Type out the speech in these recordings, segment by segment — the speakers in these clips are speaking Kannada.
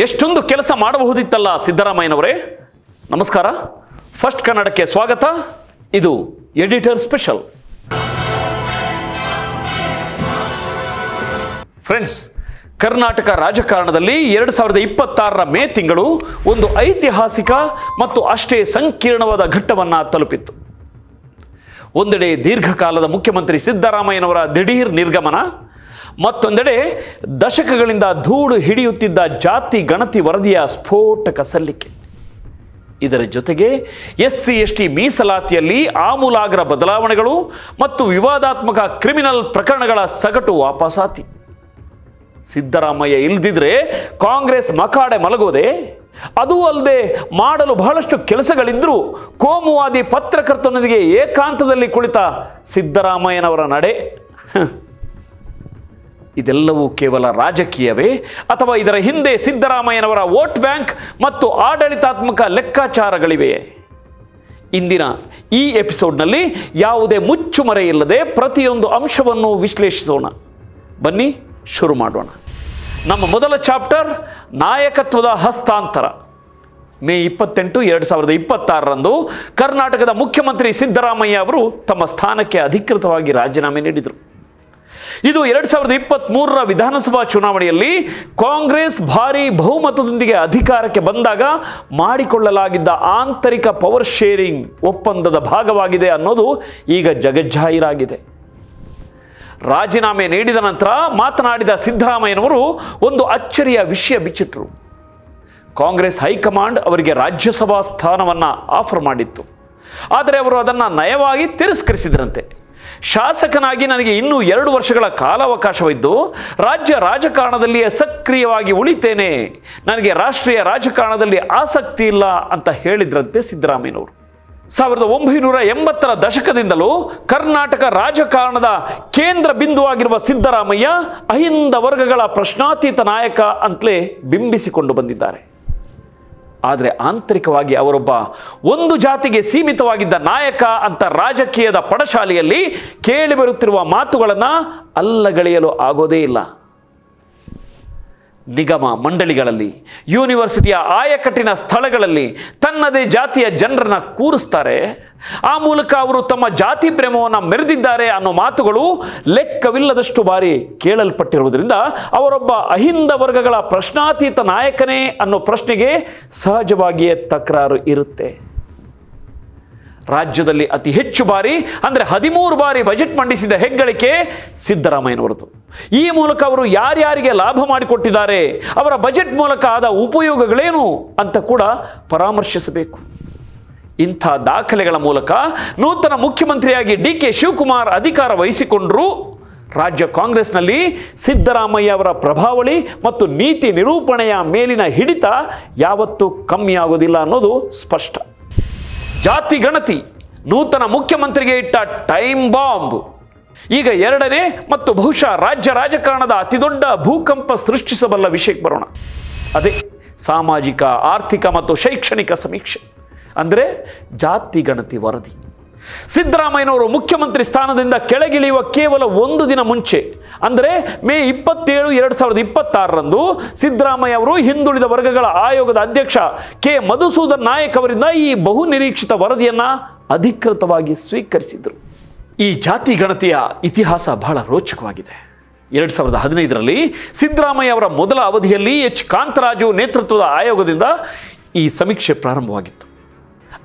ಎಷ್ಟೊಂದು ಕೆಲಸ ಮಾಡಬಹುದಿತ್ತಲ್ಲ ಸಿದ್ದರಾಮಯ್ಯನವರೇ. ನಮಸ್ಕಾರ, ಫಸ್ಟ್ ಕನ್ನಡಕ್ಕೆ ಸ್ವಾಗತ. ಇದು ಎಡಿಟರ್ ಸ್ಪೆಷಲ್. ಫ್ರೆಂಡ್ಸ್, ಕರ್ನಾಟಕ ರಾಜಕಾರಣದಲ್ಲಿ 2026ರ ಮೇ ತಿಂಗಳು ಒಂದು ಐತಿಹಾಸಿಕ ಮತ್ತು ಅಷ್ಟೇ ಸಂಕೀರ್ಣವಾದ ಘಟ್ಟವನ್ನು ತಲುಪಿತ್ತು. ಒಂದೆಡೆ ದೀರ್ಘಕಾಲದ ಮುಖ್ಯಮಂತ್ರಿ ಸಿದ್ದರಾಮಯ್ಯನವರ ದಿಢೀರ್ ನಿರ್ಗಮನ, ಮತ್ತೊಂದೆಡೆ ದಶಕಗಳಿಂದ ಧೂಳು ಹಿಡಿಯುತ್ತಿದ್ದ ಜಾತಿ ಗಣತಿ ವರದಿಯ ಸ್ಫೋಟಕ ಸಲ್ಲಿಕೆ. ಇದರ ಜೊತೆಗೆ SC/ST ಮೀಸಲಾತಿಯಲ್ಲಿ ಆಮೂಲಾಗ್ರ ಬದಲಾವಣೆಗಳು ಮತ್ತು ವಿವಾದಾತ್ಮಕ ಕ್ರಿಮಿನಲ್ ಪ್ರಕರಣಗಳ ಸಗಟು ವಾಪಸಾತಿ. ಸಿದ್ದರಾಮಯ್ಯ ಇಲ್ದಿದ್ರೆ ಕಾಂಗ್ರೆಸ್ ಮಕಾಡೆ ಮಲಗೋದೆ. ಅದೂ ಅಲ್ಲದೆ ಮಾಡಲು ಬಹಳಷ್ಟು ಕೆಲಸಗಳಿದ್ರೂ ಕೋಮುವಾದಿ ಪತ್ರಕರ್ತನೊಂದಿಗೆ ಏಕಾಂತದಲ್ಲಿ ಕುಳಿತ ಸಿದ್ದರಾಮಯ್ಯನವರ ನಡೆ, ಇದೆಲ್ಲವೂ ಕೇವಲ ರಾಜಕೀಯವೇ ಅಥವಾ ಇದರ ಹಿಂದೆ ಸಿದ್ದರಾಮಯ್ಯನವರ ವೋಟ್ ಬ್ಯಾಂಕ್ ಮತ್ತು ಆಡಳಿತಾತ್ಮಕ ಲೆಕ್ಕಾಚಾರಗಳಿವೆಯೇ? ಇಂದಿನ ಈ ಎಪಿಸೋಡ್ನಲ್ಲಿ ಯಾವುದೇ ಮುಚ್ಚುಮರೆ ಇಲ್ಲದೆ ಪ್ರತಿಯೊಂದು ಅಂಶವನ್ನು ವಿಶ್ಲೇಷಿಸೋಣ. ಬನ್ನಿ ಶುರು ಮಾಡೋಣ. ನಮ್ಮ ಮೊದಲ ಚಾಪ್ಟರ್ ನಾಯಕತ್ವದ ಹಸ್ತಾಂತರ. ಮೇ 28, 2026ರಂದು ಕರ್ನಾಟಕದ ಮುಖ್ಯಮಂತ್ರಿ ಸಿದ್ದರಾಮಯ್ಯ ಅವರು ತಮ್ಮ ಸ್ಥಾನಕ್ಕೆ ಅಧಿಕೃತವಾಗಿ ರಾಜೀನಾಮೆ ನೀಡಿದರು. ಇದು 2023ರ ವಿಧಾನಸಭಾ ಚುನಾವಣೆಯಲ್ಲಿ ಕಾಂಗ್ರೆಸ್ ಭಾರೀ ಬಹುಮತದೊಂದಿಗೆ ಅಧಿಕಾರಕ್ಕೆ ಬಂದಾಗ ಮಾಡಿಕೊಳ್ಳಲಾಗಿದ್ದ ಆಂತರಿಕ ಪವರ್ ಶೇರಿಂಗ್ ಒಪ್ಪಂದದ ಭಾಗವಾಗಿದೆ ಅನ್ನೋದು ಈಗ ಜಗಜ್ಜಾಹೀರಾಗಿದೆ. ರಾಜೀನಾಮೆ ನೀಡಿದ ನಂತರ ಮಾತನಾಡಿದ ಸಿದ್ದರಾಮಯ್ಯನವರು ಒಂದು ಅಚ್ಚರಿಯ ವಿಷಯ ಬಿಚ್ಚಿಟ್ರು. ಕಾಂಗ್ರೆಸ್ ಹೈಕಮಾಂಡ್ ಅವರಿಗೆ ರಾಜ್ಯಸಭಾ ಸ್ಥಾನವನ್ನು ಆಫರ್ ಮಾಡಿತ್ತು. ಆದರೆ ಅವರು ಅದನ್ನು ನಯವಾಗಿ ತಿರಸ್ಕರಿಸಿದ್ರಂತೆ. ಶಾಸಕನಾಗಿ ನನಗೆ ಇನ್ನೂ 2 ವರ್ಷಗಳ ಕಾಲಾವಕಾಶವಿದ್ದು ರಾಜ್ಯ ರಾಜಕಾರಣದಲ್ಲಿಯೇ ಸಕ್ರಿಯವಾಗಿ ಉಳಿತೇನೆ, ನನಗೆ ರಾಷ್ಟ್ರೀಯ ರಾಜಕಾರಣದಲ್ಲಿ ಆಸಕ್ತಿ ಇಲ್ಲ ಅಂತ ಹೇಳಿದ್ರಂತೆ ಸಿದ್ದರಾಮಯ್ಯನವರು. 1980ರ ದಶಕದಿಂದಲೂ ಕರ್ನಾಟಕ ರಾಜಕಾರಣದ ಕೇಂದ್ರ ಬಿಂದುವಾಗಿರುವ ಸಿದ್ದರಾಮಯ್ಯ ಅಹಿಂದ ವರ್ಗಗಳ ಪ್ರಶ್ನಾತೀತ ನಾಯಕ ಅಂತಲೇ ಬಿಂಬಿಸಿಕೊಂಡು ಬಂದಿದ್ದಾರೆ. ಆದರೆ ಆಂತರಿಕವಾಗಿ ಅವರೊಬ್ಬ ಒಂದು ಜಾತಿಗೆ ಸೀಮಿತವಾಗಿದ್ದ ನಾಯಕ ಅಂತ ರಾಜಕೀಯದ ಪಡಶಾಲೆಯಲ್ಲಿ ಕೇಳಿಬರುತ್ತಿರುವ ಮಾತುಗಳನ್ನು ಅಲ್ಲಗಳೆಯಲು ಆಗೋದೇ ಇಲ್ಲ. ನಿಗಮ ಮಂಡಳಿಗಳಲ್ಲಿ, ಯೂನಿವರ್ಸಿಟಿಯ ಆಯಕಟ್ಟಿನ ಸ್ಥಳಗಳಲ್ಲಿ ತನ್ನದೇ ಜಾತಿಯ ಜನರನ್ನ ಕೂರಿಸ್ತಾರೆ. ಆ ಮೂಲಕ ಅವರು ತಮ್ಮ ಜಾತಿ ಪ್ರೇಮವನ್ನು ಮೆರೆದಿದ್ದಾರೆ ಅನ್ನೋ ಮಾತುಗಳು ಲೆಕ್ಕವಿಲ್ಲದಷ್ಟು ಬಾರಿ ಕೇಳಲ್ಪಟ್ಟಿರುವುದರಿಂದ ಅವರೊಬ್ಬ ಅಹಿಂದ ವರ್ಗಗಳ ಪ್ರಶ್ನಾತೀತ ನಾಯಕನೇ ಅನ್ನೋ ಪ್ರಶ್ನೆಗೆ ಸಹಜವಾಗಿಯೇ ತಕರಾರು ಇರುತ್ತೆ. ರಾಜ್ಯದಲ್ಲಿ ಅತಿ ಹೆಚ್ಚು ಬಾರಿ ಅಂದರೆ 13 ಬಾರಿ ಬಜೆಟ್ ಮಂಡಿಸಿದ ಹೆಗ್ಗಳಿಕೆ ಸಿದ್ದರಾಮಯ್ಯನವರದು. ಈ ಮೂಲಕ ಅವರು ಯಾರ್ಯಾರಿಗೆ ಲಾಭ ಮಾಡಿಕೊಟ್ಟಿದ್ದಾರೆ, ಅವರ ಬಜೆಟ್ ಮೂಲಕ ಆದ ಉಪಯೋಗಗಳೇನು ಅಂತ ಕೂಡ ಪರಾಮರ್ಶಿಸಬೇಕು. ಇಂಥ ದಾಖಲೆಗಳ ಮೂಲಕ ನೂತನ ಮುಖ್ಯಮಂತ್ರಿಯಾಗಿ DK ಶಿವಕುಮಾರ್ ಅಧಿಕಾರ ವಹಿಸಿಕೊಂಡರೂ ರಾಜ್ಯ ಕಾಂಗ್ರೆಸ್ನಲ್ಲಿ ಸಿದ್ದರಾಮಯ್ಯ ಅವರ ಪ್ರಭಾವಳಿ ಮತ್ತು ನೀತಿ ನಿರೂಪಣೆಯ ಮೇಲಿನ ಹಿಡಿತ ಯಾವತ್ತೂ ಕಮ್ಮಿಯಾಗೋದಿಲ್ಲ ಅನ್ನೋದು ಸ್ಪಷ್ಟ. ಜಾತಿ ಗಣತಿ ನೂತನ ಮುಖ್ಯಮಂತ್ರಿಗೆ ಇಟ್ಟ ಟೈಮ್ ಬಾಂಬ್. ಈಗ 2ನೇ ಮತ್ತು ಬಹುಶಃ ರಾಜ್ಯ ರಾಜಕಾರಣದ ಅತಿದೊಡ್ಡ ಭೂಕಂಪ ಸೃಷ್ಟಿಸಬಲ್ಲ ವಿಷಯಕ್ಕೆ ಬರೋಣ. ಅದೇ ಸಾಮಾಜಿಕ, ಆರ್ಥಿಕ ಮತ್ತು ಶೈಕ್ಷಣಿಕ ಸಮೀಕ್ಷೆ, ಅಂದರೆ ಜಾತಿ ಗಣತಿ ವರದಿ. ಸಿದ್ದರಾಮಯ್ಯನವರು ಮುಖ್ಯಮಂತ್ರಿ ಸ್ಥಾನದಿಂದ ಕೆಳಗಿಳಿಯುವ ಕೇವಲ 1 ದಿನ ಮುಂಚೆ, ಅಂದರೆ ಮೇ 27, 2026ರಂದು ಸಿದ್ದರಾಮಯ್ಯ ಅವರು ಹಿಂದುಳಿದ ವರ್ಗಗಳ ಆಯೋಗದ ಅಧ್ಯಕ್ಷ ಕೆ ಮಧುಸೂದನ್ ನಾಯಕ್ ಅವರಿಂದ ಈ ಬಹುನಿರೀಕ್ಷಿತ ವರದಿಯನ್ನು ಅಧಿಕೃತವಾಗಿ ಸ್ವೀಕರಿಸಿದರು. ಈ ಜಾತಿ ಗಣತಿಯ ಇತಿಹಾಸ ಬಹಳ ರೋಚಕವಾಗಿದೆ. 2015ರಲ್ಲಿ ಸಿದ್ದರಾಮಯ್ಯ ಅವರ ಮೊದಲ ಅವಧಿಯಲ್ಲಿ H ಕಾಂತರಾಜು ನೇತೃತ್ವದ ಆಯೋಗದಿಂದ ಈ ಸಮೀಕ್ಷೆ ಪ್ರಾರಂಭವಾಗಿತ್ತು.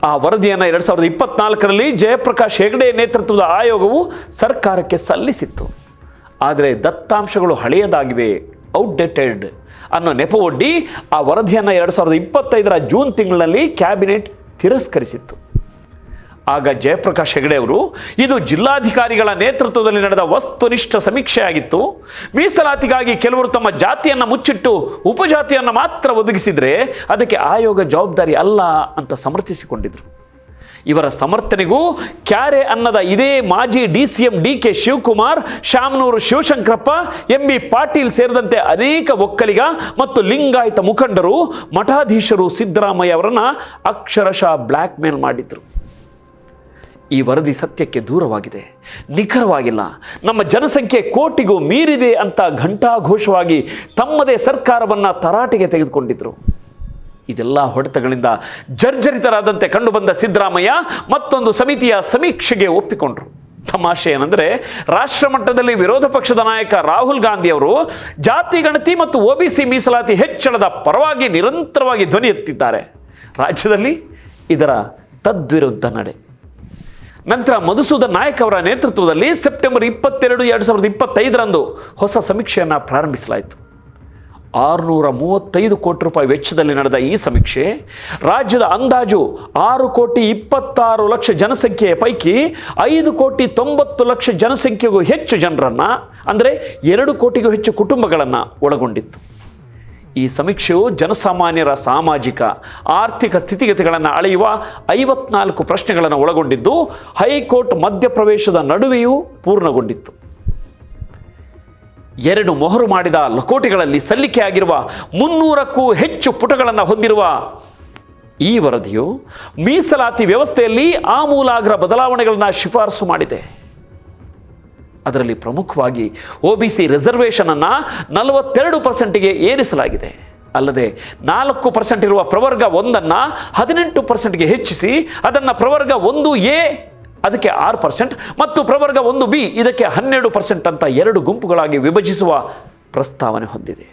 ಆ ವರದಿಯನ್ನು 2024ರಲ್ಲಿ ಜಯಪ್ರಕಾಶ್ ಹೆಗಡೆ ನೇತೃತ್ವದ ಆಯೋಗವು ಸರ್ಕಾರಕ್ಕೆ ಸಲ್ಲಿಸಿತ್ತು. ಆದರೆ ದತ್ತಾಂಶಗಳು ಹಳೆಯದಾಗಿವೆ, ಔಟ್ಡೇಟೆಡ್ ಅನ್ನೋ ನೆಪವೊಡ್ಡಿ ಆ ವರದಿಯನ್ನು 2025ರ ಜೂನ್ ತಿಂಗಳಿನಲ್ಲಿ ಕ್ಯಾಬಿನೆಟ್ ತಿರಸ್ಕರಿಸಿತ್ತು. ಆಗ ಜಯಪ್ರಕಾಶ್ ಹೆಗಡೆ ಅವರು, ಇದು ಜಿಲ್ಲಾಧಿಕಾರಿಗಳ ನೇತೃತ್ವದಲ್ಲಿ ನಡೆದ ವಸ್ತುನಿಷ್ಠ ಸಮೀಕ್ಷೆಯಾಗಿತ್ತು, ಮೀಸಲಾತಿಗಾಗಿ ಕೆಲವರು ತಮ್ಮ ಜಾತಿಯನ್ನು ಮುಚ್ಚಿಟ್ಟು ಉಪಜಾತಿಯನ್ನು ಮಾತ್ರ ಒದಗಿಸಿದರೆ ಅದಕ್ಕೆ ಆಯೋಗ ಜವಾಬ್ದಾರಿ ಅಲ್ಲ ಅಂತ ಸಮರ್ಥಿಸಿಕೊಂಡಿದ್ರು. ಇವರ ಸಮರ್ಥನೆಗೂ ಕ್ಯಾರೆ ಅನ್ನದ ಇದೇ ಮಾಜಿ DCM DK Shivakumar, Shamanur Shivashankarappa, MB Patil ಸೇರಿದಂತೆ ಅನೇಕ ಒಕ್ಕಲಿಗ ಮತ್ತು ಲಿಂಗಾಯತ ಮುಖಂಡರು, ಮಠಾಧೀಶರು ಸಿದ್ದರಾಮಯ್ಯ ಅವರನ್ನು ಅಕ್ಷರಶಃ ಬ್ಲ್ಯಾಕ್ ಮೇಲ್ ಮಾಡಿದ್ರು. ಈ ವರದಿ ಸತ್ಯಕ್ಕೆ ದೂರವಾಗಿದೆ, ನಿಖರವಾಗಿಲ್ಲ. ನಮ್ಮ ಜನಸಂಖ್ಯೆ ಕೋಟಿಗೂ ಮೀರಿದೆ ಅಂತ ಘಂಟಾಘೋಷವಾಗಿ ತಮ್ಮದೇ ಸರ್ಕಾರವನ್ನು ತರಾಟೆಗೆ ತೆಗೆದುಕೊಂಡಿದ್ರು. ಇದೆಲ್ಲ ಹೊಡೆತಗಳಿಂದ ಜರ್ಜರಿತರಾದಂತೆ ಕಂಡುಬಂದ ಸಿದ್ದರಾಮಯ್ಯ ಮತ್ತೊಂದು ಸಮಿತಿಯ ಸಮೀಕ್ಷೆಗೆ ಒಪ್ಪಿಕೊಂಡ್ರು. ತಮಾಷೆ ಏನಂದರೆ, ರಾಷ್ಟ್ರ ಮಟ್ಟದಲ್ಲಿ ವಿರೋಧ ಪಕ್ಷದ ನಾಯಕ ರಾಹುಲ್ ಗಾಂಧಿ ಅವರು ಜಾತಿ ಗಣತಿ ಮತ್ತು OBC ಮೀಸಲಾತಿ ಹೆಚ್ಚಳದ ಪರವಾಗಿ ನಿರಂತರವಾಗಿ ಧ್ವನಿ ಎತ್ತಿದ್ದಾರೆ. ರಾಜ್ಯದಲ್ಲಿ ಇದರ ತದ್ವಿರುದ್ಧ ನಡೆ. ನಂತರ ಮಧುಸೂದನ್ ನಾಯಕ್ ಅವರ ನೇತೃತ್ವದಲ್ಲಿ ಸೆಪ್ಟೆಂಬರ್ 22, 2025 ಹೊಸ ಸಮೀಕ್ಷೆಯನ್ನು ಪ್ರಾರಂಭಿಸಲಾಯಿತು. 635 ಕೋಟಿ ರೂಪಾಯಿ ವೆಚ್ಚದಲ್ಲಿ ನಡೆದ ಈ ಸಮೀಕ್ಷೆ ರಾಜ್ಯದ ಅಂದಾಜು 6,26,00,000 ಜನಸಂಖ್ಯೆಯ ಪೈಕಿ 5,90,00,000 ಜನಸಂಖ್ಯೆಗೂ ಹೆಚ್ಚು ಜನರನ್ನು, ಅಂದರೆ 2 ಕೋಟಿಗೂ ಹೆಚ್ಚು ಕುಟುಂಬಗಳನ್ನು ಒಳಗೊಂಡಿತ್ತು. ಈ ಸಮೀಕ್ಷೆಯು ಜನಸಾಮಾನ್ಯರ ಸಾಮಾಜಿಕ ಆರ್ಥಿಕ ಸ್ಥಿತಿಗತಿಗಳನ್ನು ಅಳೆಯುವ 54 ಪ್ರಶ್ನೆಗಳನ್ನು ಒಳಗೊಂಡಿದ್ದು ಹೈಕೋರ್ಟ್ ಮಧ್ಯಪ್ರವೇಶದ ನಡುವೆಯೂ ಪೂರ್ಣಗೊಂಡಿತ್ತು. 2 ಮೊಹರು ಮಾಡಿದ ಲಕೋಟೆಗಳಲ್ಲಿ ಸಲ್ಲಿಕೆಯಾಗಿರುವ 300ಕ್ಕೂ ಹೆಚ್ಚು ಪುಟಗಳನ್ನು ಹೊಂದಿರುವ ಈ ವರದಿಯು ಮೀಸಲಾತಿ ವ್ಯವಸ್ಥೆಯಲ್ಲಿ ಆಮೂಲಾಗ್ರ ಬದಲಾವಣೆಗಳನ್ನು ಶಿಫಾರಸು ಮಾಡಿದೆ. ಅದರಲ್ಲಿ ಪ್ರಮುಖವಾಗಿ OBC ರಿಸರ್ವೇಷನ್ ಅನ್ನು 42%ಗೆ ಏರಿಸಲಾಗಿದೆ. ಅಲ್ಲದೆ 4% ಇರುವ ಪ್ರವರ್ಗ 1 18%ಗೆ ಹೆಚ್ಚಿಸಿ ಅದನ್ನು ಪ್ರವರ್ಗ 1A ಅದಕ್ಕೆ 6% ಮತ್ತು ಪ್ರವರ್ಗ 1B ಇದಕ್ಕೆ 12% ಅಂತ 2 ಗುಂಪುಗಳಾಗಿ ವಿಭಜಿಸುವ ಪ್ರಸ್ತಾವನೆ ಹೊಂದಿದೆ.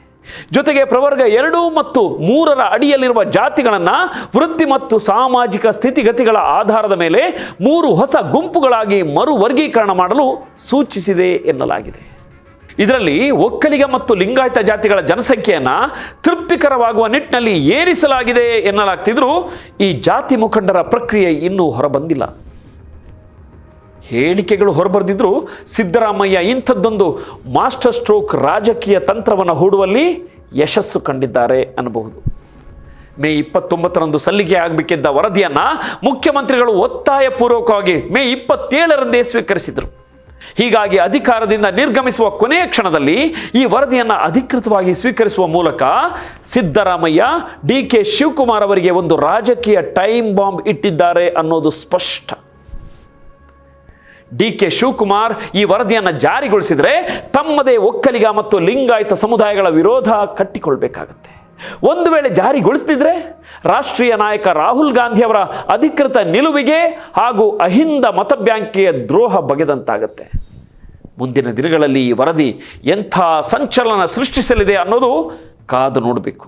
ಜೊತೆಗೆ ಪ್ರವರ್ಗ 2 ಮತ್ತು 3ರ ಅಡಿಯಲ್ಲಿರುವ ಜಾತಿಗಳನ್ನು ವೃತ್ತಿ ಮತ್ತು ಸಾಮಾಜಿಕ ಸ್ಥಿತಿಗತಿಗಳ ಆಧಾರದ ಮೇಲೆ 3 ಹೊಸ ಗುಂಪುಗಳಾಗಿ ಮರು ವರ್ಗೀಕರಣ ಮಾಡಲು ಸೂಚಿಸಿದೆ ಎನ್ನಲಾಗಿದೆ. ಇದರಲ್ಲಿ ಒಕ್ಕಲಿಗ ಮತ್ತು ಲಿಂಗಾಯತ ಜಾತಿಗಳ ಜನಸಂಖ್ಯೆಯನ್ನು ತೃಪ್ತಿಕರವಾಗುವ ನಿಟ್ಟಿನಲ್ಲಿ ಏರಿಸಲಾಗಿದೆ ಎನ್ನಲಾಗ್ತಿದ್ರೂ ಈ ಜಾತಿ ಮುಖಂಡರ ಪ್ರಕ್ರಿಯೆ ಇನ್ನೂ ಹೊರಬಂದಿಲ್ಲ. ಹೇಳಿಕೆಗಳು ಹೊರಬರ್ದಿದ್ರು ಸಿದ್ದರಾಮಯ್ಯ ಇಂಥದ್ದೊಂದು ಮಾಸ್ಟರ್ ಸ್ಟ್ರೋಕ್ ರಾಜಕೀಯ ತಂತ್ರವನ್ನು ಹೂಡುವಲ್ಲಿ ಯಶಸ್ಸು ಕಂಡಿದ್ದಾರೆ ಅನ್ನಬಹುದು. ಮೇ 29 ಸಲ್ಲಿಕೆ ಆಗಬೇಕಿದ್ದ ವರದಿಯನ್ನು ಮುಖ್ಯಮಂತ್ರಿಗಳು ಒತ್ತಾಯಪೂರ್ವಕವಾಗಿ ಮೇ 27 ಸ್ವೀಕರಿಸಿದರು. ಹೀಗಾಗಿ ಅಧಿಕಾರದಿಂದ ನಿರ್ಗಮಿಸುವ ಕೊನೆಯ ಕ್ಷಣದಲ್ಲಿ ಈ ವರದಿಯನ್ನು ಅಧಿಕೃತವಾಗಿ ಸ್ವೀಕರಿಸುವ ಮೂಲಕ ಸಿದ್ದರಾಮಯ್ಯ DK ಶಿವಕುಮಾರ್ ಅವರಿಗೆ ಒಂದು ರಾಜಕೀಯ ಟೈಮ್ ಬಾಂಬ್ ಇಟ್ಟಿದ್ದಾರೆ ಅನ್ನೋದು ಸ್ಪಷ್ಟ. DK ಶಿವಕುಮಾರ್ ಈ ವರದಿಯನ್ನು ಜಾರಿಗೊಳಿಸಿದರೆ ತಮ್ಮದೇ ಒಕ್ಕಲಿಗ ಮತ್ತು ಲಿಂಗಾಯತ ಸಮುದಾಯಗಳ ವಿರೋಧ ಕಟ್ಟಿಕೊಳ್ಬೇಕಾಗತ್ತೆ. ಒಂದು ವೇಳೆ ಜಾರಿಗೊಳಿಸದಿದ್ರೆ ರಾಷ್ಟ್ರೀಯ ನಾಯಕ ರಾಹುಲ್ ಗಾಂಧಿ ಅವರ ಅಧಿಕೃತ ನಿಲುವಿಗೆ ಹಾಗೂ ಅಹಿಂದ ಮತ ಬ್ಯಾಂಕ್ಗೆ ದ್ರೋಹ ಬಗೆದಂತಾಗತ್ತೆ. ಮುಂದಿನ ದಿನಗಳಲ್ಲಿ ಈ ವರದಿ ಎಂಥ ಸಂಚಲನ ಸೃಷ್ಟಿಸಲಿದೆ ಅನ್ನೋದು ಕಾದು ನೋಡಬೇಕು.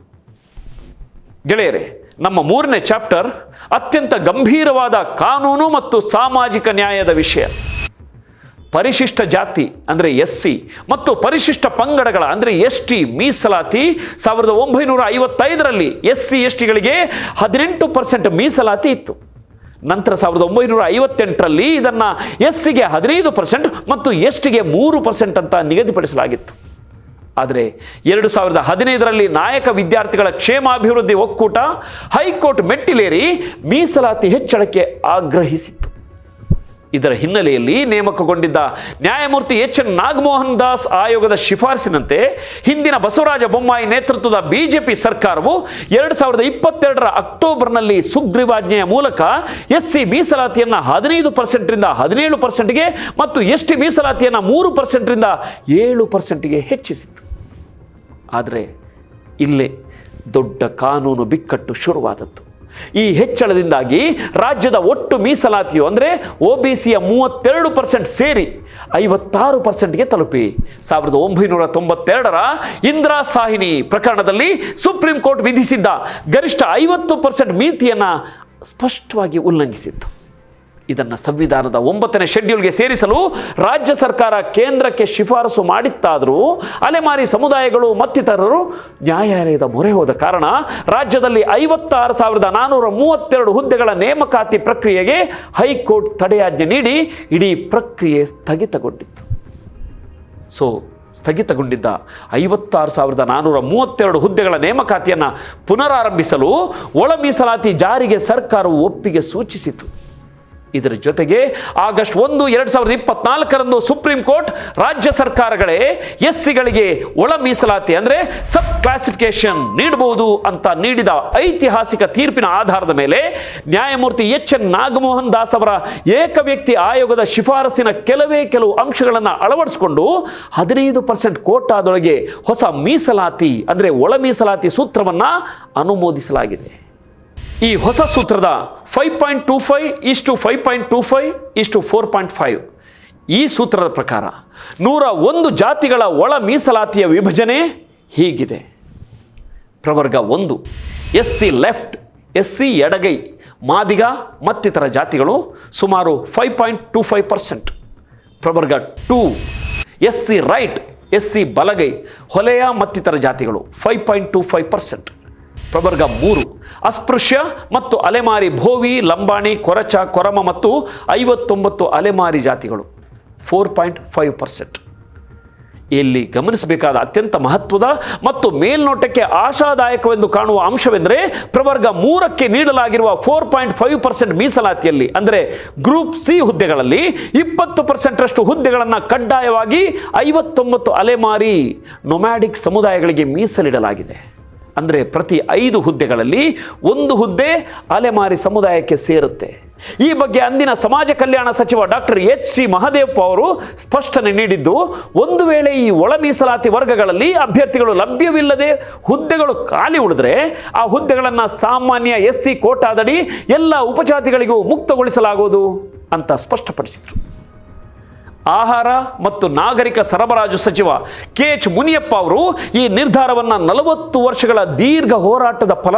ಗೆಳೆಯರೇ, ನಮ್ಮ 3ನೇ ಚಾಪ್ಟರ್ ಅತ್ಯಂತ ಗಂಭೀರವಾದ ಕಾನೂನು ಮತ್ತು ಸಾಮಾಜಿಕ ನ್ಯಾಯದ ವಿಷಯ. ಪರಿಶಿಷ್ಟ ಜಾತಿ ಅಂದರೆ SC ಮತ್ತು ಪರಿಶಿಷ್ಟ ಪಂಗಡಗಳ ಅಂದರೆ ST ಮೀಸಲಾತಿ 1955ರಲ್ಲಿ SC STಗಳಿಗೆ 18% ಮೀಸಲಾತಿ ಇತ್ತು. ನಂತರ 1958ರಲ್ಲಿ ಇದನ್ನು SCಗೆ 15% ಮತ್ತು STಗೆ 3% ಅಂತ ನಿಗದಿಪಡಿಸಲಾಗಿತ್ತು. ಆದರೆ 2015ರಲ್ಲಿ ನಾಯಕ ವಿದ್ಯಾರ್ಥಿಗಳ ಕ್ಷೇಮಾಭಿವೃದ್ಧಿ ಒಕ್ಕೂಟ ಹೈಕೋರ್ಟ್ ಮೆಟ್ಟಿಲೇರಿ ಮೀಸಲಾತಿ ಹೆಚ್ಚಳಕ್ಕೆ ಆಗ್ರಹಿಸಿತ್ತು. ಇದರ ಹಿನ್ನೆಲೆಯಲ್ಲಿ ನೇಮಕಗೊಂಡಿದ್ದ ನ್ಯಾಯಮೂರ್ತಿ HN ನಾಗಮೋಹನ್ ದಾಸ್ ಆಯೋಗದ ಶಿಫಾರಸಿನಂತೆ ಹಿಂದಿನ ಬಸವರಾಜ ಬೊಮ್ಮಾಯಿ ನೇತೃತ್ವದ BJP ಸರ್ಕಾರವು 2022ರ ಅಕ್ಟೋಬರ್ನಲ್ಲಿ ಸುಗ್ರೀವಾಜ್ಞೆಯ ಮೂಲಕ SC ಮೀಸಲಾತಿಯನ್ನು 15%ರಿಂದ 17%ಗೆ ಮತ್ತು ST ಮೀಸಲಾತಿಯನ್ನು 3%ರಿಂದ 7%ಗೆ ಹೆಚ್ಚಿಸಿತ್ತು. ಆದರೆ ಇಲ್ಲೇ ದೊಡ್ಡ ಕಾನೂನು ಬಿಕ್ಕಟ್ಟು ಶುರುವಾದದ್ದು. ಈ ಹೆಚ್ಚಳದಿಂದಾಗಿ ರಾಜ್ಯದ ಒಟ್ಟು ಮೀಸಲಾತಿಯು ಅಂದರೆ OBCಯ 32% ಸೇರಿ 56%ಗೆ ತಲುಪಿ 1992ರ ಇಂದಿರಾ ಸಾಹಿನಿ ಪ್ರಕರಣದಲ್ಲಿ ಸುಪ್ರೀಂ ಕೋರ್ಟ್ ವಿಧಿಸಿದ್ದ ಗರಿಷ್ಠ 50% ಮಿತಿಯನ್ನು ಸ್ಪಷ್ಟವಾಗಿ ಉಲ್ಲಂಘಿಸಿತ್ತು. ಇದನ್ನು ಸಂವಿಧಾನದ 9ನೇ ಶೆಡ್ಯೂಲ್ಗೆ ಸೇರಿಸಲು ರಾಜ್ಯ ಸರ್ಕಾರ ಕೇಂದ್ರಕ್ಕೆ ಶಿಫಾರಸು ಮಾಡಿತ್ತಾದರೂ ಅಲೆಮಾರಿ ಸಮುದಾಯಗಳು ಮತ್ತಿತರರು ನ್ಯಾಯಾಲಯದ ಮೊರೆ ಹೋದ ಕಾರಣ ರಾಜ್ಯದಲ್ಲಿ 56,432 ಹುದ್ದೆಗಳ ನೇಮಕಾತಿ ಪ್ರಕ್ರಿಯೆಗೆ ಹೈಕೋರ್ಟ್ ತಡೆಯಾಜ್ಞೆ ನೀಡಿ ಇಡೀ ಪ್ರಕ್ರಿಯೆ ಸ್ಥಗಿತಗೊಂಡಿತ್ತು. ಸ್ಥಗಿತಗೊಂಡಿದ್ದ 56,432 ಹುದ್ದೆಗಳ ನೇಮಕಾತಿಯನ್ನು ಪುನರಾರಂಭಿಸಲು ಒಳ ಮೀಸಲಾತಿ ಜಾರಿಗೆ ಸರ್ಕಾರವು ಒಪ್ಪಿಗೆ ಸೂಚಿಸಿತು. ಇದರ ಜೊತೆಗೆ ಆಗಸ್ಟ್ 1, 2024 ಸುಪ್ರೀಂ ಕೋರ್ಟ್ ರಾಜ್ಯ ಸರ್ಕಾರಗಳೇ ಎಸ್ಸಿಗಳಿಗೆ ಒಳ ಮೀಸಲಾತಿ ಅಂದರೆ ಸಬ್ ಕ್ಲಾಸಿಫಿಕೇಶನ್ ನೀಡಬಹುದು ಅಂತ ನೀಡಿದ ಐತಿಹಾಸಿಕ ತೀರ್ಪಿನ ಆಧಾರದ ಮೇಲೆ ನ್ಯಾಯಮೂರ್ತಿ ಎನ್ ನಾಗಮೋಹನ್ ದಾಸ್ ಅವರ ಏಕವ್ಯಕ್ತಿ ಆಯೋಗದ ಶಿಫಾರಸಿನ ಕೆಲವು ಅಂಶಗಳನ್ನು ಅಳವಡಿಸಿಕೊಂಡು 15% ಕೋಟಾದೊಳಗೆ ಹೊಸ ಮೀಸಲಾತಿ ಅಂದರೆ ಒಳ ಮೀಸಲಾತಿ ಸೂತ್ರವನ್ನು ಅನುಮೋದಿಸಲಾಗಿದೆ. ಈ ಹೊಸ ಸೂತ್ರದ 5.25:5.25:4.5 ಈ ಸೂತ್ರದ ಪ್ರಕಾರ 101 ಜಾತಿಗಳ ಒಳ ಮೀಸಲಾತಿಯ ವಿಭಜನೆ ಹೀಗಿದೆ. ಪ್ರವರ್ಗ 1 ಎಸ್ಸಿ ಲೆಫ್ಟ್, ಎಸ್ಸಿ ಎಡಗೈ, ಮಾದಿಗ ಮತ್ತಿತರ ಜಾತಿಗಳು ಸುಮಾರು 5.25%. ಪ್ರವರ್ಗ 2 ಎಸ್ಸಿ ರೈಟ್, ಎಸ್ಸಿ ಬಲಗೈ, ಹೊಲೆಯ ಮತ್ತಿತರ ಜಾತಿಗಳು 5.25%. ಪ್ರವರ್ಗ 3 ಅಸ್ಪೃಶ್ಯ ಮತ್ತು ಅಲೆಮಾರಿ ಭೋವಿ, ಲಂಬಾಣಿ, ಕೊರಚ, ಕೊರಮ ಮತ್ತು 59 ಅಲೆಮಾರಿ ಜಾತಿಗಳು 4.5%. ಇಲ್ಲಿ ಗಮನಿಸಬೇಕಾದ ಅತ್ಯಂತ ಮಹತ್ವದ ಮತ್ತು ಮೇಲ್ನೋಟಕ್ಕೆ ಆಶಾದಾಯಕವೆಂದು ಕಾಣುವ ಅಂಶವೆಂದರೆ ಪ್ರವರ್ಗ 3ಕ್ಕೆ ನೀಡಲಾಗಿರುವ 4.5% ಮೀಸಲಾತಿಯಲ್ಲಿ ಅಂದರೆ ಗ್ರೂಪ್ ಸಿ ಹುದ್ದೆಗಳಲ್ಲಿ 20%ರಷ್ಟು ಹುದ್ದೆಗಳನ್ನು ಕಡ್ಡಾಯವಾಗಿ 59 ಅಲೆಮಾರಿ ನೊಮ್ಯಾಡಿಕ್ ಸಮುದಾಯಗಳಿಗೆ ಮೀಸಲಿಡಲಾಗಿದೆ. ಅಂದರೆ ಪ್ರತಿ 5 ಹುದ್ದೆಗಳಲ್ಲಿ 1 ಹುದ್ದೆ ಅಲೆಮಾರಿ ಸಮುದಾಯಕ್ಕೆ ಸೇರುತ್ತೆ. ಈ ಬಗ್ಗೆ ಅಂದಿನ ಸಮಾಜ ಕಲ್ಯಾಣ ಸಚಿವ ಡಾಕ್ಟರ್ ಎಚ್.ಸಿ. ಮಹದೇವಪ್ಪ ಅವರು ಸ್ಪಷ್ಟನೆ ನೀಡಿದ್ದು, ಒಂದು ವೇಳೆ ಈ ಒಳ ಮೀಸಲಾತಿ ವರ್ಗಗಳಲ್ಲಿ ಅಭ್ಯರ್ಥಿಗಳು ಲಭ್ಯವಿಲ್ಲದೆ ಹುದ್ದೆಗಳು ಖಾಲಿ ಉಳಿದ್ರೆ ಆ ಹುದ್ದೆಗಳನ್ನು ಸಾಮಾನ್ಯ ಎಸ್ಸಿ ಕೋಟಾದಡಿ ಎಲ್ಲ ಉಪಜಾತಿಗಳಿಗೂ ಮುಕ್ತಗೊಳಿಸಲಾಗುವುದು ಅಂತ ಸ್ಪಷ್ಟಪಡಿಸಿದರು. ಆಹಾರ ಮತ್ತು ನಾಗರಿಕ ಸರಬರಾಜು ಸಚಿವ ಕೆ.ಎಚ್. ಮುನಿಯಪ್ಪ ಅವರು ಈ ನಿರ್ಧಾರವನ್ನು 40 ವರ್ಷಗಳ ದೀರ್ಘ ಹೋರಾಟದ ಫಲ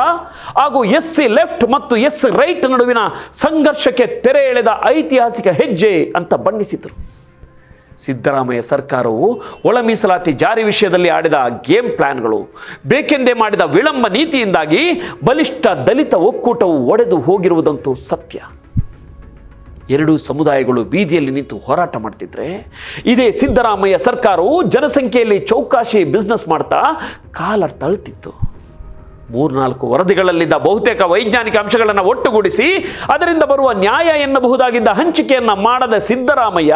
ಹಾಗೂ ಎಸ್ಸಿ ಲೆಫ್ಟ್ ಮತ್ತು ಎಸ್ ರೈಟ್ ನಡುವಿನ ಸಂಘರ್ಷಕ್ಕೆ ತೆರೆ ಎಳೆದ ಐತಿಹಾಸಿಕ ಹೆಜ್ಜೆ ಅಂತ ಬಣ್ಣಿಸಿದರು. ಸಿದ್ದರಾಮಯ್ಯ ಸರ್ಕಾರವು ಒಳ ಮೀಸಲಾತಿ ಜಾರಿ ವಿಷಯದಲ್ಲಿ ಆಡಿದ ಗೇಮ್ ಪ್ಲಾನ್ಗಳು, ಬೇಕೆಂದೇ ಮಾಡಿದ ವಿಳಂಬ ನೀತಿಯಿಂದಾಗಿ ಬಲಿಷ್ಠ ದಲಿತ ಒಕ್ಕೂಟವು ಒಡೆದು ಹೋಗಿರುವುದಂತೂ ಸತ್ಯ. 2 ಸಮುದಾಯಗಳು ಬೀದಿಯಲ್ಲಿ ನಿಂತು ಹೋರಾಟ ಮಾಡ್ತಿದ್ರೆ ಇದೇ ಸಿದ್ದರಾಮಯ್ಯ ಸರ್ಕಾರವು ಜನಸಂಖ್ಯೆಯಲ್ಲಿ ಚೌಕಾಶಿ ಬಿಸ್ನೆಸ್ ಮಾಡ್ತಾ ಕಾಲ ತಳ್ತಿತ್ತು. 3-4 ವರದಿಗಳಲ್ಲಿದ್ದ ಬಹುತೇಕ ವೈಜ್ಞಾನಿಕ ಅಂಶಗಳನ್ನು ಒಟ್ಟುಗೂಡಿಸಿ ಅದರಿಂದ ಬರುವ ನ್ಯಾಯ ಎನ್ನಬಹುದಾಗಿದ್ದ ಹಂಚಿಕೆಯನ್ನು ಮಾಡದ ಸಿದ್ದರಾಮಯ್ಯ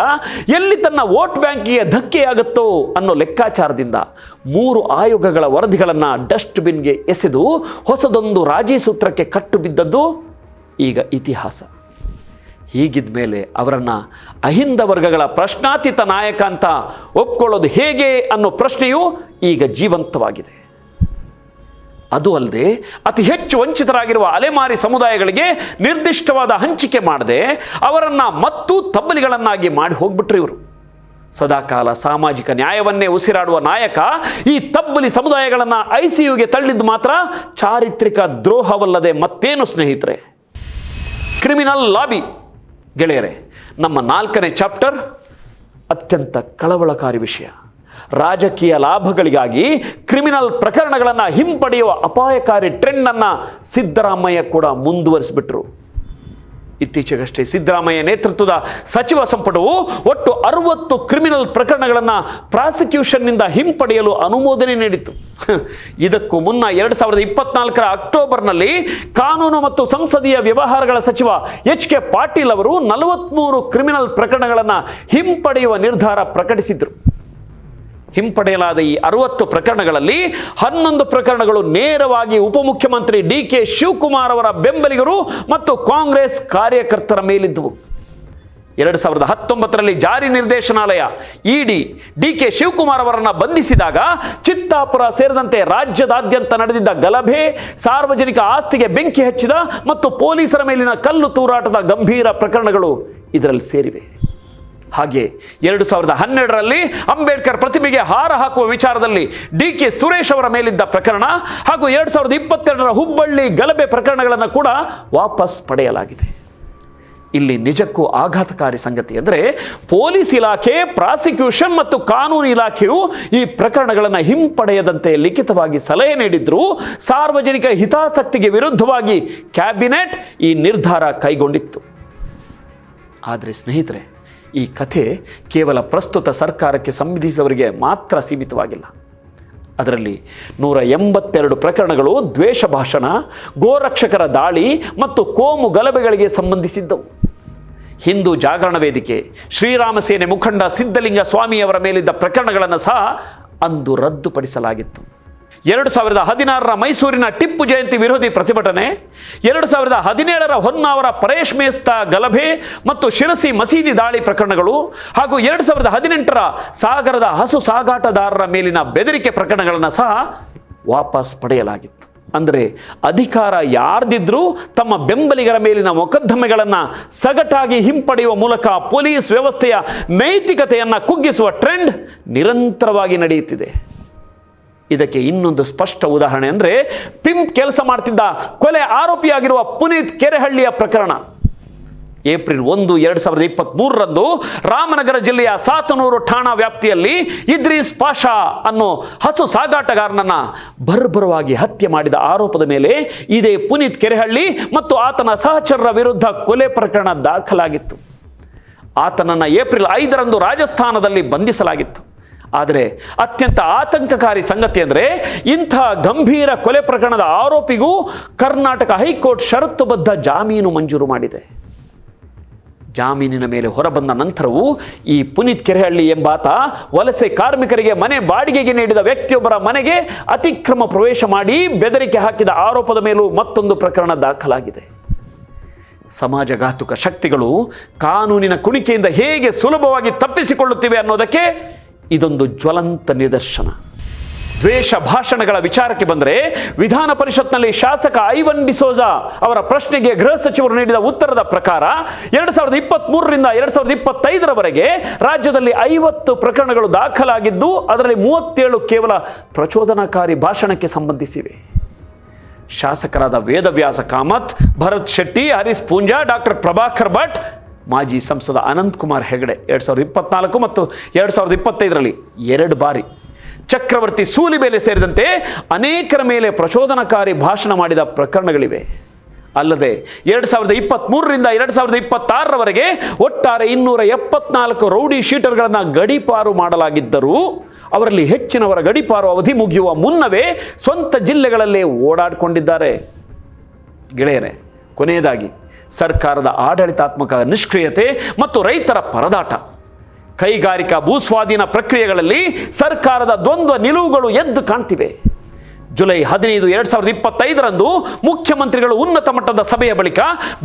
ಎಲ್ಲಿ ತನ್ನ ವೋಟ್ ಬ್ಯಾಂಕಿಗೆ ಧಕ್ಕೆಯಾಗುತ್ತೋ ಅನ್ನೋ ಲೆಕ್ಕಾಚಾರದಿಂದ 3 ಆಯೋಗಗಳ ವರದಿಗಳನ್ನು ಡಸ್ಟ್ಬಿನ್ಗೆ ಎಸೆದು ಹೊಸದೊಂದು ರಾಜಿ ಸೂತ್ರಕ್ಕೆ ಕಟ್ಟು ಬಿದ್ದದ್ದು ಈಗ ಇತಿಹಾಸ. ಹೀಗಿದ್ದ ಮೇಲೆ ಅವರನ್ನು ಅಹಿಂದ ವರ್ಗಗಳ ಪ್ರಶ್ನಾತೀತ ನಾಯಕ ಅಂತ ಒಪ್ಕೊಳ್ಳೋದು ಹೇಗೆ ಅನ್ನೋ ಪ್ರಶ್ನೆಯೂ ಈಗ ಜೀವಂತವಾಗಿದೆ. ಅದು ಅಲ್ಲದೆ ಅತಿ ಹೆಚ್ಚು ವಂಚಿತರಾಗಿರುವ ಅಲೆಮಾರಿ ಸಮುದಾಯಗಳಿಗೆ ನಿರ್ದಿಷ್ಟವಾದ ಹಂಚಿಕೆ ಮಾಡದೆ ಅವರನ್ನು ಮತ್ತು ತಬ್ಬಲಿಗಳನ್ನಾಗಿ ಮಾಡಿ ಹೋಗ್ಬಿಟ್ರು ಇವರು. ಸದಾಕಾಲ ಸಾಮಾಜಿಕ ನ್ಯಾಯವನ್ನೇ ಉಸಿರಾಡುವ ನಾಯಕ ಈ ತಬ್ಬಲಿ ಸಮುದಾಯಗಳನ್ನು ICUಗೆ ತಳ್ಳಿದ್ದು ಮಾತ್ರ ಚಾರಿತ್ರಿಕ ದ್ರೋಹವಲ್ಲದೆ ಮತ್ತೇನು ಸ್ನೇಹಿತರೆ? ಕ್ರಿಮಿನಲ್ ಲಾಬಿ ಗೆಳೆಯರೆ, ನಮ್ಮ 4ನೇ ಚಾಪ್ಟರ್ ಅತ್ಯಂತ ಕಳವಳಕಾರಿ ವಿಷಯ. ರಾಜಕೀಯ ಲಾಭಗಳಿಗಾಗಿ ಕ್ರಿಮಿನಲ್ ಪ್ರಕರಣಗಳನ್ನು ಹಿಂಪಡೆಯುವ ಅಪಾಯಕಾರಿ ಟ್ರೆಂಡನ್ನು ಸಿದ್ದರಾಮಯ್ಯ ಕೂಡ ಮುಂದುವರಿಸಿಬಿಟ್ರು. ಇತ್ತೀಚೆಗಷ್ಟೇ ಸಿದ್ದರಾಮಯ್ಯ ನೇತೃತ್ವದ ಸಚಿವ ಸಂಪುಟವು ಒಟ್ಟು 60 ಕ್ರಿಮಿನಲ್ ಪ್ರಕರಣಗಳನ್ನು ಪ್ರಾಸಿಕ್ಯೂಷನ್ನಿಂದ ಹಿಂಪಡೆಯಲು ಅನುಮೋದನೆ ನೀಡಿತು. ಇದಕ್ಕೂ ಮುನ್ನ 2024 ಅಕ್ಟೋಬರ್ನಲ್ಲಿ ಕಾನೂನು ಮತ್ತು ಸಂಸದೀಯ ವ್ಯವಹಾರಗಳ ಸಚಿವ ಎಚ್.ಕೆ. ಪಾಟೀಲ್ ಅವರು 43 ಕ್ರಿಮಿನಲ್ ಪ್ರಕರಣಗಳನ್ನು ಹಿಂಪಡೆಯುವ ನಿರ್ಧಾರ ಪ್ರಕಟಿಸಿದರು. ಹಿಂಪಡೆಯಲಾದ ಈ 60 ಪ್ರಕರಣಗಳಲ್ಲಿ 11 ಪ್ರಕರಣಗಳು ನೇರವಾಗಿ ಉಪಮುಖ್ಯಮಂತ್ರಿ ಡಿ.ಕೆ. ಶಿವಕುಮಾರ್ ಅವರ ಬೆಂಬಲಿಗರು ಮತ್ತು ಕಾಂಗ್ರೆಸ್ ಕಾರ್ಯಕರ್ತರ ಮೇಲಿದ್ದವು. 2019ರಲ್ಲಿ ಜಾರಿ ನಿರ್ದೇಶನಾಲಯ ಇಡಿ ಡಿ.ಕೆ. ಶಿವಕುಮಾರ್ ಅವರನ್ನು ಬಂಧಿಸಿದಾಗ ಚಿತ್ತಾಪುರ ಸೇರಿದಂತೆ ರಾಜ್ಯದಾದ್ಯಂತ ನಡೆದಿದ್ದ ಗಲಭೆ, ಸಾರ್ವಜನಿಕ ಆಸ್ತಿಗೆ ಬೆಂಕಿ ಹಚ್ಚಿದ ಮತ್ತು ಪೊಲೀಸರ ಮೇಲಿನ ಕಲ್ಲು ತೂರಾಟದ ಗಂಭೀರ ಪ್ರಕರಣಗಳು ಇದರಲ್ಲಿ ಸೇರಿವೆ. ಹಾಗೆ 2012ರಲ್ಲಿ ಅಂಬೇಡ್ಕರ್ ಪ್ರತಿಮೆಗೆ ಹಾರ ಹಾಕುವ ವಿಚಾರದಲ್ಲಿ ಡಿ.ಕೆ. ಸುರೇಶ್ ಅವರ ಮೇಲಿದ್ದ ಪ್ರಕರಣ ಹಾಗೂ 2022ರ ಹುಬ್ಬಳ್ಳಿ ಗಲಭೆ ಪ್ರಕರಣಗಳನ್ನು ಕೂಡ ವಾಪಸ್ ಪಡೆಯಲಾಗಿದೆ. ಇಲ್ಲಿ ನಿಜಕ್ಕೂ ಆಘಾತಕಾರಿ ಸಂಗತಿ ಅಂದರೆ ಪೊಲೀಸ್ ಇಲಾಖೆ, ಪ್ರಾಸಿಕ್ಯೂಷನ್ ಮತ್ತು ಕಾನೂನು ಇಲಾಖೆಯು ಈ ಪ್ರಕರಣಗಳನ್ನು ಹಿಂಪಡೆಯದಂತೆ ಲಿಖಿತವಾಗಿ ಸಲಹೆ ನೀಡಿದ್ರು. ಸಾರ್ವಜನಿಕ ಹಿತಾಸಕ್ತಿಗೆ ವಿರುದ್ಧವಾಗಿ ಕ್ಯಾಬಿನೆಟ್ ಈ ನಿರ್ಧಾರ ಕೈಗೊಂಡಿತ್ತು. ಆದರೆ ಸ್ನೇಹಿತರೆ, ಈ ಕಥೆ ಕೇವಲ ಪ್ರಸ್ತುತ ಸರ್ಕಾರಕ್ಕೆ ಸಂಬಂಧಿಸಿದವರಿಗೆ ಮಾತ್ರ ಸೀಮಿತವಾಗಿಲ್ಲ. ಅದರಲ್ಲಿ 182 ಪ್ರಕರಣಗಳು ದ್ವೇಷ ಭಾಷಣ, ಗೋರಕ್ಷಕರ ದಾಳಿ ಮತ್ತು ಕೋಮು ಗಲಭೆಗಳಿಗೆ ಸಂಬಂಧಿಸಿದ್ದವು. ಹಿಂದೂ ಜಾಗರಣ ವೇದಿಕೆ, ಶ್ರೀರಾಮ ಸೇನೆ ಮುಖಂಡ ಸಿದ್ಧಲಿಂಗ ಸ್ವಾಮಿಯವರ ಮೇಲಿದ್ದ ಪ್ರಕರಣಗಳನ್ನು ಸಹ ಅಂದು ರದ್ದುಪಡಿಸಲಾಗಿತ್ತು. 2016ರ ಮೈಸೂರಿನ ಟಿಪ್ಪು ಜಯಂತಿ ವಿರೋಧಿ ಪ್ರತಿಭಟನೆ, 2017ರ ಹೊನ್ನಾವರ ಪರೇಶ್ ಮೇಸ್ತಾ ಗಲಭೆ ಮತ್ತು ಶಿರಸಿ ಮಸೀದಿ ದಾಳಿ ಪ್ರಕರಣಗಳು ಹಾಗೂ 2018ರ ಸಾಗರದ ಹಸು ಸಾಗಾಟಗಾರರ ಮೇಲಿನ ಬೆದರಿಕೆ ಪ್ರಕರಣಗಳನ್ನು ಸಹ ವಾಪಸ್ ಪಡೆಯಲಾಗಿತ್ತು. ಅಂದರೆ ಅಧಿಕಾರ ಯಾರ್ದಿದ್ರೂ ತಮ್ಮ ಬೆಂಬಲಿಗರ ಮೇಲಿನ ಮೊಕದ್ದಮೆಗಳನ್ನು ಸಗಟಾಗಿ ಹಿಂಪಡೆಯುವ ಮೂಲಕ ಪೊಲೀಸ್ ವ್ಯವಸ್ಥೆಯ ನೈತಿಕತೆಯನ್ನು ಕುಗ್ಗಿಸುವ ಟ್ರೆಂಡ್ ನಿರಂತರವಾಗಿ ನಡೆಯುತ್ತಿದೆ. ಇದಕ್ಕೆ ಇನ್ನೊಂದು ಸ್ಪಷ್ಟ ಉದಾಹರಣೆ ಅಂದರೆ ಪಿಂಪ್ ಕೆಲಸ ಮಾಡ್ತಿದ್ದ ಕೊಲೆ ಆರೋಪಿಯಾಗಿರುವ ಪುನೀತ್ ಕೆರೆಹಳ್ಳಿಯ ಪ್ರಕರಣ. ಏಪ್ರಿಲ್ 1, 2023ರಂದು ರಾಮನಗರ ಜಿಲ್ಲೆಯ ಸಾತನೂರು ಠಾಣಾ ವ್ಯಾಪ್ತಿಯಲ್ಲಿ ಇದ್ರೀಸ್ ಪಾಷಾ ಅನ್ನೋ ಹಸು ಸಾಗಾಟಗಾರನನ್ನ ಬರ್ಬರವಾಗಿ ಹತ್ಯೆ ಮಾಡಿದ ಆರೋಪದ ಮೇಲೆ ಇದೇ ಪುನೀತ್ ಕೆರೆಹಳ್ಳಿ ಮತ್ತು ಆತನ ಸಹಚರರ ವಿರುದ್ಧ ಕೊಲೆ ಪ್ರಕರಣ ದಾಖಲಾಗಿತ್ತು. ಆತನನ್ನು ಏಪ್ರಿಲ್ 5ರಂದು ರಾಜಸ್ಥಾನದಲ್ಲಿ ಬಂಧಿಸಲಾಗಿತ್ತು. ಆದರೆ ಅತ್ಯಂತ ಆತಂಕಕಾರಿ ಸಂಗತಿ ಅಂದರೆ ಇಂಥ ಗಂಭೀರ ಕೊಲೆ ಪ್ರಕರಣದ ಆರೋಪಿಗೂ ಕರ್ನಾಟಕ ಹೈಕೋರ್ಟ್ ಷರತ್ತುಬದ್ಧ ಜಾಮೀನು ಮಂಜೂರು ಮಾಡಿದೆ. ಜಾಮೀನಿನ ಮೇಲೆ ಹೊರಬಂದ ನಂತರವೂ ಈ ಪುನೀತ್ ಕೆರೆಹಳ್ಳಿ ಎಂಬಾತ ವಲಸೆ ಕಾರ್ಮಿಕರಿಗೆ ಮನೆ ಬಾಡಿಗೆಗೆ ನೀಡಿದ ವ್ಯಕ್ತಿಯೊಬ್ಬರ ಮನೆಗೆ ಅತಿಕ್ರಮ ಪ್ರವೇಶ ಮಾಡಿ ಬೆದರಿಕೆ ಹಾಕಿದ ಆರೋಪದ ಮೇಲೂ ಮತ್ತೊಂದು ಪ್ರಕರಣ ದಾಖಲಾಗಿದೆ. ಸಮಾಜಘಾತುಕ ಶಕ್ತಿಗಳು ಕಾನೂನಿನ ಕುಣಿಕೆಯಿಂದ ಹೇಗೆ ಸುಲಭವಾಗಿ ತಪ್ಪಿಸಿಕೊಳ್ಳುತ್ತಿವೆ ಅನ್ನೋದಕ್ಕೆ ಇದೊಂದು ಜ್ವಲಂತ ನಿದರ್ಶನ. ದ್ವೇಷ ಭಾಷಣಗಳ ವಿಚಾರಕ್ಕೆ ಬಂದರೆ ವಿಧಾನ ಪರಿಷತ್ನಲ್ಲಿ ಶಾಸಕ ಐವನ್ ಡಿಸೋಜಾ ಅವರ ಪ್ರಶ್ನೆಗೆ ಗೃಹ ಸಚಿವರು ನೀಡಿದ ಉತ್ತರದ ಪ್ರಕಾರ 2023ರಿಂದ 2025ರವರೆಗೆ ರಾಜ್ಯದಲ್ಲಿ 50 ಪ್ರಕರಣಗಳು ದಾಖಲಾಗಿದ್ದು ಅದರಲ್ಲಿ 37 ಕೇವಲ ಪ್ರಚೋದನಾಕಾರಿ ಭಾಷಣಕ್ಕೆ ಸಂಬಂಧಿಸಿವೆ. ಶಾಸಕರಾದ ವೇದವ್ಯಾಸ ಕಾಮತ್, ಭರತ್ ಶೆಟ್ಟಿ, ಹರೀಶ್ ಪೂಂಜಾ, ಡಾಕ್ಟರ್ ಪ್ರಭಾಕರ್ ಭಟ್, ಮಾಜಿ ಸಂಸದ ಅನಂತಕುಮಾರ್ ಹೆಗಡೆ 2024 ಮತ್ತು 2025ರಲ್ಲಿ 2 ಬಾರಿ, ಚಕ್ರವರ್ತಿ ಸೂಲಿಬೇಲೆ ಸೇರಿದಂತೆ ಅನೇಕರ ಮೇಲೆ ಪ್ರಚೋದನಕಾರಿ ಭಾಷಣ ಮಾಡಿದ ಪ್ರಕರಣಗಳಿವೆ. ಅಲ್ಲದೆ 2023ರಿಂದ 2026ರವರೆಗೆ ಒಟ್ಟಾರೆ 274 ರೌಡಿ ಶೀಟರ್ಗಳನ್ನು ಗಡೀಪಾರು ಮಾಡಲಾಗಿದ್ದರೂ ಅವರಲ್ಲಿ ಹೆಚ್ಚಿನವರ ಗಡೀಪಾರು ಅವಧಿ ಮುಗಿಯುವ ಮುನ್ನವೇ ಸ್ವಂತ ಜಿಲ್ಲೆಗಳಲ್ಲೇ ಓಡಾಡಿಕೊಂಡಿದ್ದಾರೆ. ಗೆಳೆಯರೇ, ಕೊನೆಯದಾಗಿ ಸರ್ಕಾರದ ಆಡಳಿತಾತ್ಮಕ ನಿಷ್ಕ್ರಿಯತೆ ಮತ್ತು ರೈತರ ಪರದಾಟ, ಕೈಗಾರಿಕಾ ಭೂಸ್ವಾಧೀನ ಪ್ರಕ್ರಿಯೆಗಳಲ್ಲಿ ಸರ್ಕಾರದ ದ್ವಂದ್ವ ನಿಲುವುಗಳು ಎದ್ದು ಕಾಣ್ತಿವೆ. ಜುಲೈ 15, 2025ರಂದು ಮುಖ್ಯಮಂತ್ರಿಗಳು ಉನ್ನತ ಮಟ್ಟದ ಸಭೆಯ ಬಳಿಕ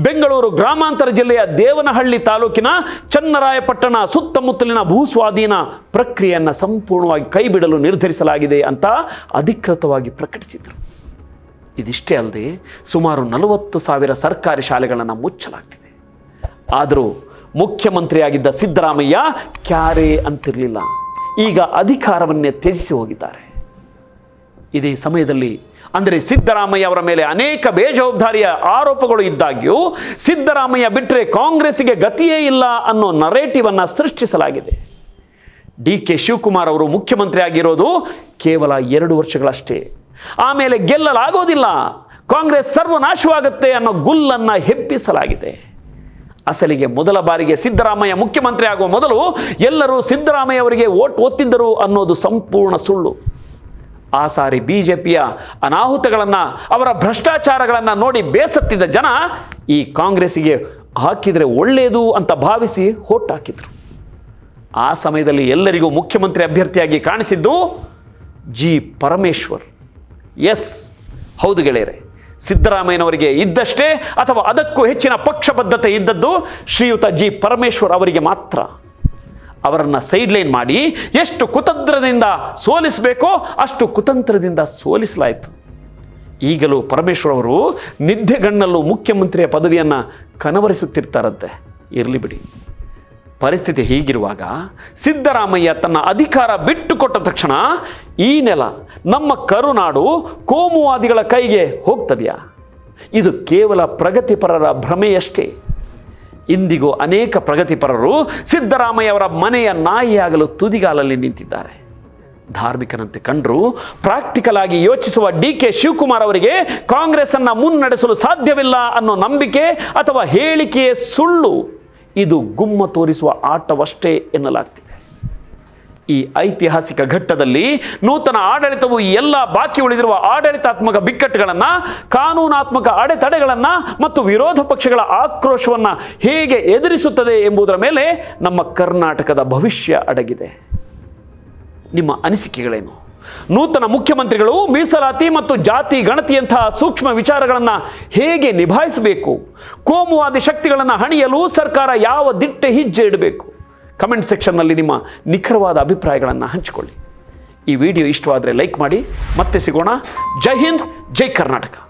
ಬೆಂಗಳೂರು ಗ್ರಾಮಾಂತರ ಜಿಲ್ಲೆಯ ದೇವನಹಳ್ಳಿ ತಾಲೂಕಿನ ಚನ್ನರಾಯಪಟ್ಟಣ ಸುತ್ತಮುತ್ತಲಿನ ಭೂಸ್ವಾಧೀನ ಪ್ರಕ್ರಿಯೆಯನ್ನು ಸಂಪೂರ್ಣವಾಗಿ ಕೈಬಿಡಲು ನಿರ್ಧರಿಸಲಾಗಿದೆ ಅಂತ ಅಧಿಕೃತವಾಗಿ ಪ್ರಕಟಿಸಿದರು. ಇದಿಷ್ಟೇ ಅಲ್ಲದೆ ಸುಮಾರು 40,000 ಸರ್ಕಾರಿ ಶಾಲೆಗಳನ್ನು ಮುಚ್ಚಲಾಗ್ತಿದೆ. ಆದರೂ ಮುಖ್ಯಮಂತ್ರಿಯಾಗಿದ್ದ ಸಿದ್ದರಾಮಯ್ಯ ಕ್ಯಾರೆ ಅಂತಿರಲಿಲ್ಲ. ಈಗ ಅಧಿಕಾರವನ್ನೇ ತ್ಯಜಿಸಿ ಹೋಗಿದ್ದಾರೆ. ಇದೇ ಸಮಯದಲ್ಲಿ ಅಂದರೆ ಸಿದ್ದರಾಮಯ್ಯ ಅವರ ಮೇಲೆ ಅನೇಕ ಬೇಜವಾಬ್ದಾರಿಯ ಆರೋಪಗಳು ಇದ್ದಾಗ್ಯೂ ಸಿದ್ದರಾಮಯ್ಯ ಬಿಟ್ಟರೆ ಕಾಂಗ್ರೆಸ್ಸಿಗೆ ಗತಿಯೇ ಇಲ್ಲ ಅನ್ನೋ ನರೇಟಿವ್ ಅನ್ನು ಸೃಷ್ಟಿಸಲಾಗಿದೆ. DK ಶಿವಕುಮಾರ್ ಅವರು ಮುಖ್ಯಮಂತ್ರಿ ಆಗಿರೋದು ಕೇವಲ 2 ವರ್ಷಗಳಷ್ಟೇ. ಆಮೇಲೆ ಗೆಲ್ಲಲಾಗೋದಿಲ್ಲ, ಕಾಂಗ್ರೆಸ್ ಸರ್ವನಾಶವಾಗುತ್ತೆ ಅನ್ನೋ ಗುಲ್ಲನ್ನು ಹೆಬ್ಬಿಸಲಾಗಿದೆ. ಅಸಲಿಗೆ ಮೊದಲ ಬಾರಿಗೆ ಸಿದ್ದರಾಮಯ್ಯ ಮುಖ್ಯಮಂತ್ರಿ ಆಗುವ ಮೊದಲು ಎಲ್ಲರೂ ಸಿದ್ದರಾಮಯ್ಯ ಅವರಿಗೆ ವೋಟ್ ಒತ್ತಿದ್ದರು ಅನ್ನೋದು ಸಂಪೂರ್ಣ ಸುಳ್ಳು. ಆ ಸಾರಿ ಬಿಜೆಪಿಯ ಅನಾಹುತಗಳನ್ನು, ಅವರ ಭ್ರಷ್ಟಾಚಾರಗಳನ್ನು ನೋಡಿ ಬೇಸತ್ತಿದ್ದ ಜನ ಈ ಕಾಂಗ್ರೆಸ್ಸಿಗೆ ಹಾಕಿದರೆ ಒಳ್ಳೆಯದು ಅಂತ ಭಾವಿಸಿ ವೋಟ್ ಹಾಕಿದ್ರು. ಆ ಸಮಯದಲ್ಲಿ ಎಲ್ಲರಿಗೂ ಮುಖ್ಯಮಂತ್ರಿ ಅಭ್ಯರ್ಥಿಯಾಗಿ ಕಾಣಿಸಿದ್ದು ಜಿ ಪರಮೇಶ್ವರ್. ಎಸ್, ಹೌದು ಗೆಳೆಯರೆ, ಸಿದ್ದರಾಮಯ್ಯನವರಿಗೆ ಇದ್ದಷ್ಟೇ ಅಥವಾ ಅದಕ್ಕೂ ಹೆಚ್ಚಿನ ಪಕ್ಷಬದ್ಧತೆ ಇದ್ದದ್ದು ಶ್ರೀಯುತ ಜಿ ಪರಮೇಶ್ವರ್ ಅವರಿಗೆ ಮಾತ್ರ. ಅವರನ್ನು ಸೈಡ್ಲೈನ್ ಮಾಡಿ ಎಷ್ಟು ಕುತಂತ್ರದಿಂದ ಸೋಲಿಸಬೇಕೋ ಅಷ್ಟು ಕುತಂತ್ರದಿಂದ ಸೋಲಿಸಲಾಯಿತು. ಈಗಲೂ ಪರಮೇಶ್ವರ್ ಅವರು ನಿದ್ದೆಗಣ್ಣಲ್ಲೂ ಮುಖ್ಯಮಂತ್ರಿಯ ಪದವಿಯನ್ನು ಕನವರಿಸುತ್ತಿರ್ತಾರಂತೆ. ಇರಲಿ ಬಿಡಿ. ಪರಿಸ್ಥಿತಿ ಹೀಗಿರುವಾಗ ಸಿದ್ದರಾಮಯ್ಯ ತನ್ನ ಅಧಿಕಾರ ಬಿಟ್ಟುಕೊಟ್ಟ ತಕ್ಷಣ ಈ ನೆಲ, ನಮ್ಮ ಕರುನಾಡು ಕೋಮುವಾದಿಗಳ ಕೈಗೆ ಹೋಗ್ತದೆಯಾ? ಇದು ಕೇವಲ ಪ್ರಗತಿಪರರ ಭ್ರಮೆಯಷ್ಟೇ. ಇಂದಿಗೂ ಅನೇಕ ಪ್ರಗತಿಪರರು ಸಿದ್ದರಾಮಯ್ಯ ಅವರ ಮನೆಯ ನಾಯಿಯಾಗಲು ತುದಿಗಾಲಲ್ಲಿ ನಿಂತಿದ್ದಾರೆ. ಧಾರ್ಮಿಕನಂತೆ ಕಂಡರೂ ಪ್ರಾಕ್ಟಿಕಲ್ ಆಗಿ ಯೋಚಿಸುವ DK ಶಿವಕುಮಾರ್ ಅವರಿಗೆ ಕಾಂಗ್ರೆಸ್ ಅನ್ನು ಮುನ್ನಡೆಸಲು ಸಾಧ್ಯವಿಲ್ಲ ಅನ್ನೋ ನಂಬಿಕೆ ಅಥವಾ ಹೇಳಿಕೆಯೇ ಸುಳ್ಳು. ಇದು ಗುಮ್ಮ ತೋರಿಸುವ ಆಟವಷ್ಟೇ ಎನ್ನಲಾಗ್ತಿದೆ. ಈ ಐತಿಹಾಸಿಕ ಘಟ್ಟದಲ್ಲಿ ನೂತನ ಆಡಳಿತವು ಎಲ್ಲ ಬಾಕಿ ಉಳಿದಿರುವ ಆಡಳಿತಾತ್ಮಕ ಬಿಕ್ಕಟ್ಟುಗಳನ್ನು, ಕಾನೂನಾತ್ಮಕ ಅಡೆತಡೆಗಳನ್ನು ಮತ್ತು ವಿರೋಧ ಪಕ್ಷಗಳ ಆಕ್ರೋಶವನ್ನು ಹೇಗೆ ಎದುರಿಸುತ್ತದೆ ಎಂಬುದರ ಮೇಲೆ ನಮ್ಮ ಕರ್ನಾಟಕದ ಭವಿಷ್ಯ ಅಡಗಿದೆ. ನಿಮ್ಮ ಅನಿಸಿಕೆಗಳೇನು? ನೂತನ ಮುಖ್ಯಮಂತ್ರಿಗಳು ಮೀಸಲಾತಿ ಮತ್ತು ಜಾತಿ ಗಣತಿಯಂತಹ ಸೂಕ್ಷ್ಮ ವಿಚಾರಗಳನ್ನು ಹೇಗೆ ನಿಭಾಯಿಸಬೇಕು? ಕೋಮುವಾದಿ ಶಕ್ತಿಗಳನ್ನು ಹಣಿಯಲು ಸರ್ಕಾರ ಯಾವ ದಿಟ್ಟ ಹೆಜ್ಜೆ ಇಡಬೇಕು? ಕಮೆಂಟ್ ಸೆಕ್ಷನ್ನಲ್ಲಿ ನಿಮ್ಮ ನಿಖರವಾದ ಅಭಿಪ್ರಾಯಗಳನ್ನು ಹಂಚಿಕೊಳ್ಳಿ. ಈ ವಿಡಿಯೋ ಇಷ್ಟವಾದರೆ ಲೈಕ್ ಮಾಡಿ. ಮತ್ತೆ ಸಿಗೋಣ. ಜೈ ಹಿಂದ್, ಜೈ ಕರ್ನಾಟಕ.